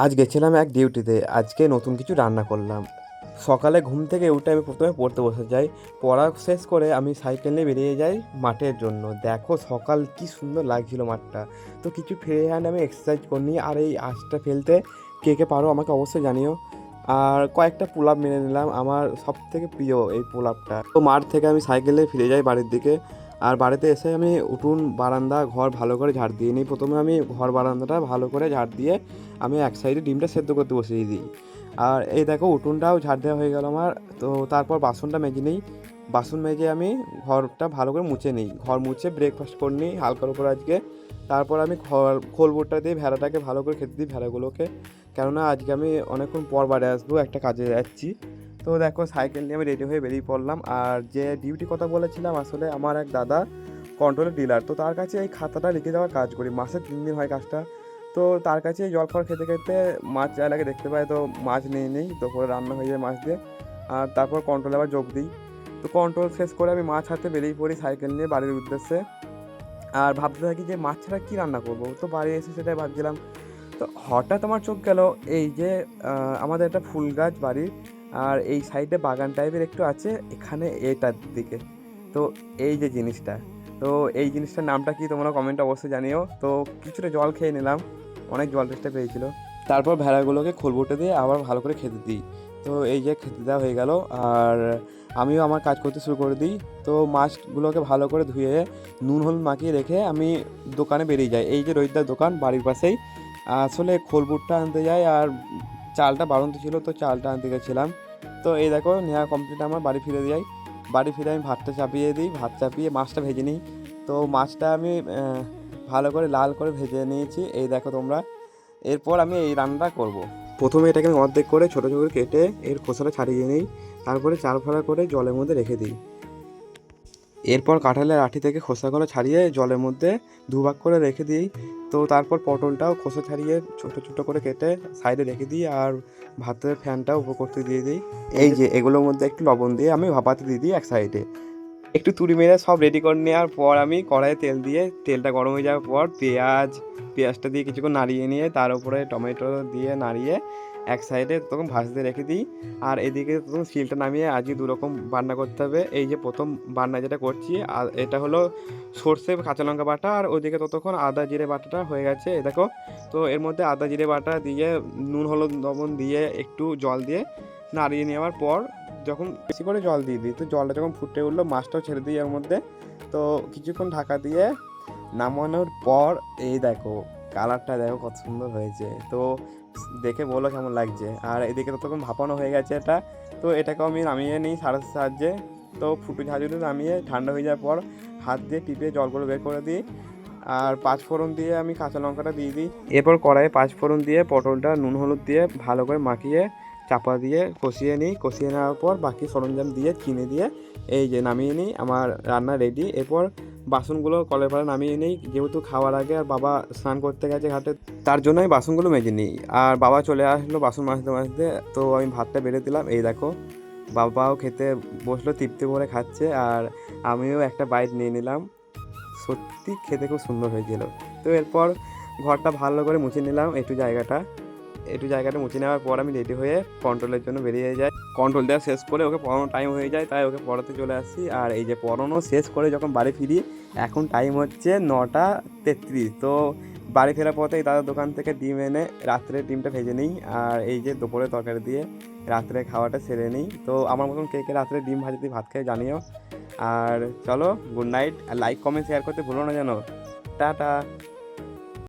আজ গেছিলাম এক ডিউটিতে। আজকে নতুন কিছু রান্না করলাম। সকালে ঘুম থেকে উঠে আমি প্রথমে পড়তে বসে যাই। পড়া শেষ করে আমি সাইকেল নিয়ে বেরিয়ে যাই মাঠের জন্য। দেখো সকাল কি সুন্দর লাগছিল মাঠটা। তো কিছু ফ্রি হ্যান্ড আমি এক্সারসাইজ করিনি। আর এই আঁচটা ফেলতে কে কে পারো আমাকে অবশ্যই জানিও। আর কয়েকটা পুল আপ মেরে নিলাম, আমার সব থেকে প্রিয় এই পুল আপটা। তো মাঠ থেকে আমি সাইকেলে ফিরে যাই বাড়ির দিকে। আর বাড়িতে এসে আমি উঠোন বারান্দা ঘর ভালো করে ঝাড় দিয়ে নিই। প্রথমে আমি ঘর বারান্দাটা ভালো করে ঝাড় দিয়ে আমি এক সাইডে ডিমটা সেদ্ধ করতে বসিয়ে দিই। আর এই দেখো উঠোনটাও ঝাড় দেওয়া হয়ে গেল আমার। তো তারপর বাসনটা মেজে নিই। বাসন মেজে আমি ঘরটা ভালো করে মুছে নিই। ঘর মুছে ব্রেকফাস্ট করে নিই হালকার উপর আজকে। তারপর আমি খোলবোটটা দিয়ে ভেড়াটাকে ভালো করে খেতে দিই, ভেড়াগুলোকে। কেননা আজকে আমি অনেকক্ষণ পর বাড়ি আসবো, একটা কাজে যাচ্ছি। তো দেখো সাইকেল নিয়ে আমি রেডি হয়ে বেরিয়ে পড়লাম। আর যে ডিউটি কথা বলেছিলাম, আসলে আমার এক দাদা কন্ট্রোলের ডিলার। তো তার কাছে এই খাতাটা লিখে দেওয়ার কাজ করি, মাসে 3 দিন হয় কাজটা। তো তার কাছে জল খাবার খেতে খেতে মাছ যা লাগে দেখতে পাই, তো মাছ নিয়ে নিই। তো করে রান্না হয়ে যায় মাছ দিয়ে। আর তারপর কন্ট্রোলে আবার যোগ দিই। তো কন্ট্রোল শেষ করে আমি মাছ হাতে বেরিয়ে পড়ি সাইকেল নিয়ে বাড়ির উদ্দেশ্যে। আর ভাবতে থাকি যে মাছ ছাড়া কী রান্না করবো। তো বাড়ি এসে সেটাই ভাবছিলাম। তো হঠাৎ আমার চোখ গেল এই যে আমাদের একটা ফুল গাছ বাড়ির, আর এই সাইডে বাগান টাইপের একটু আছে এখানে এটার দিকে। তো এই যে জিনিসটা, তো এই জিনিসটার নামটা কি তোমরা কমেন্টে অবশ্যই জানিও। তো কিছুটা জল খেয়ে নিলাম, অনেক জল তেষ্টা পেয়েছিল। তারপর ভেড়াগুলোকে খোলবোটে দিয়ে আবার ভালো করে খেতে দিই। তো এই যে খেতে দেওয়া হয়ে গেল। আর আমিও আমার কাজ করতে শুরু করে দিই। তো মাছগুলোকে ভালো করে ধুয়ে নুন হলুদ মাখিয়ে রেখে আমি দোকানে বেরিয়ে যাই। এই যে রোহিতদার দোকান বাড়ির পাশেই। আসলে খোলবুটটা আনতে যাই, আর চালটা বাড়ন্ত ছিল, তো চালটা আনতে গেছিলাম। তো এই দেখো নেওয়া কমপ্লিট, আমার বাড়ি ফিরে যাই। বাড়ি ফিরে আমি ভাতটা চাপিয়ে দিই, ভাত চাপিয়ে মাছটা ভেজে নিই। তো মাছটা আমি ভালো করে লাল করে ভেজে নিয়েছি, এই দেখো তোমরা। এরপর আমি এই রান্নাটা করব। প্রথমে এটাকে আমি অর্ধেক করে ছোটো ছোটো কেটে এর খোসাটা ছাড়িয়ে নিই। তারপরে চার ফাড়া করে জলের মধ্যে রেখে দিই। এরপর কাঁঠালের আঁটি থেকে খোসাগুলো ছাড়িয়ে জলের মধ্যে দুভাগ করে রেখে দিই। তো তারপর পটলটাও খোসা ছাড়িয়ে ছোটো ছোটো করে কেটে সাইডে রেখে দিই। আর ভাতের ফ্যানটাও উপর করতে দিয়ে দিই। এই যে এগুলোর মধ্যে একটু লবণ দিয়ে আমি ভাপাতে দিয়ে দিই এক সাইডে। একটু তুড়ি মেরে সব রেডি করে নেওয়ার পর আমি কড়াইয়ে তেল দিয়ে, তেলটা গরম হয়ে যাওয়ার পর পেঁয়াজটা দিয়ে কিছুক্ষণ নাড়িয়ে নিয়ে তার উপরে টমেটো দিয়ে নাড়িয়ে এক সাইডে তখন ভাজতে রেখে দিই। আর এদিকে তখন সিলটা নামিয়ে আজকে দুরকম বান্না করতে হবে। এই যে প্রথম বান্না যেটা করছি, আর এটা হলো সর্ষে কাঁচা লঙ্কা বাটা, আর ওইদিকে ততক্ষণ আদা জিরে বাটাটা হয়ে গেছে, এ দেখো। তো এর মধ্যে আদা জিরে বাটা দিয়ে নুন হলুদ লবণ দিয়ে একটু জল দিয়ে নাড়িয়ে নেওয়ার পর যখন বেশি করে জল দিয়ে দিই, তো জলটা যখন ফুটে উঠলো মাছটাও ছেড়ে দিই এর মধ্যে। তো কিছুক্ষণ ঢাকা দিয়ে নামানোর পর এই দেখো কালারটা দেখো কত সুন্দর হয়েছে। তো দেখে বলো কেমন লাগছে। আর এদিকে তো তখন ভাপানো হয়ে গেছে এটা। তো এটাকেও আমি নামিয়ে নিই সারার সাহায্যে। তো ফুটু ঝাঁঝুতে নামিয়ে ঠান্ডা হয়ে যাওয়ার পর হাত দিয়ে টিপে জলগুলো বের করে দিই। আর পাঁচফোড়ন দিয়ে আমি কাঁচা লঙ্কাটা দিয়ে দিই। এরপর কড়াইয়ে পাঁচফোড়ন দিয়ে পটলটা নুন হলুদ দিয়ে ভালো করে মাখিয়ে চাপা দিয়ে কষিয়ে নিই। কষিয়ে নেওয়ার পর বাকি সরঞ্জাম দিয়ে চিনি দিয়ে এই যে নামিয়ে নিই, আমার রান্না রেডি। এরপর বাসনগুলো কলের পাড়ে নামিয়ে নিই, যেহেতু খাওয়ার আগে আর বাবা স্নান করতে গেছে ঘাটে, তার জন্য আমি বাসনগুলো মেজে নিই। আর বাবা চলে আসলো বাসন মাজতে মাজতে। তো আমি ভাতটা বেড়ে দিলাম, এই দেখো বাবাও খেতে বসলো, তৃপ্তি করে খাচ্ছে। আর আমিও একটা বাইট নিয়ে নিলাম। সত্যি খেতে খুব সুন্দর হয়েছিল। তো এরপর ঘরটা ভালো করে মুছে নিলাম, একটু জায়গাটা মুছে নেওয়ার পর আমি রেডি হয়ে কন্ট্রোলের জন্য বেরিয়ে যাই। কন্ট্রোল দেওয়া শেষ করে ওকে পড়ানোর টাইম হয়ে যায়, তাই ওকে পড়াতে চলে আসি। আর এই যে পড়ানো শেষ করে যখন বাড়ি ফিরি, এখন টাইম হচ্ছে 9:33। তো বাড়ি ফেরার পথে দাদার দোকান থেকে ডিম এনে রাত্রে ডিমটা ভেজে নিই। আর এই যে দুপুরে তরকারি দিয়ে রাত্রে খাওয়াটা সেরে নিই। তো আমার মতন কে কে রাত্রে ডিম ভাজি দিয়ে ভাত খেয়ে জানিও। আর চলো, গুড নাইট। আর লাইক কমেন্ট শেয়ার করতে ভুলো না যেন। টাটা।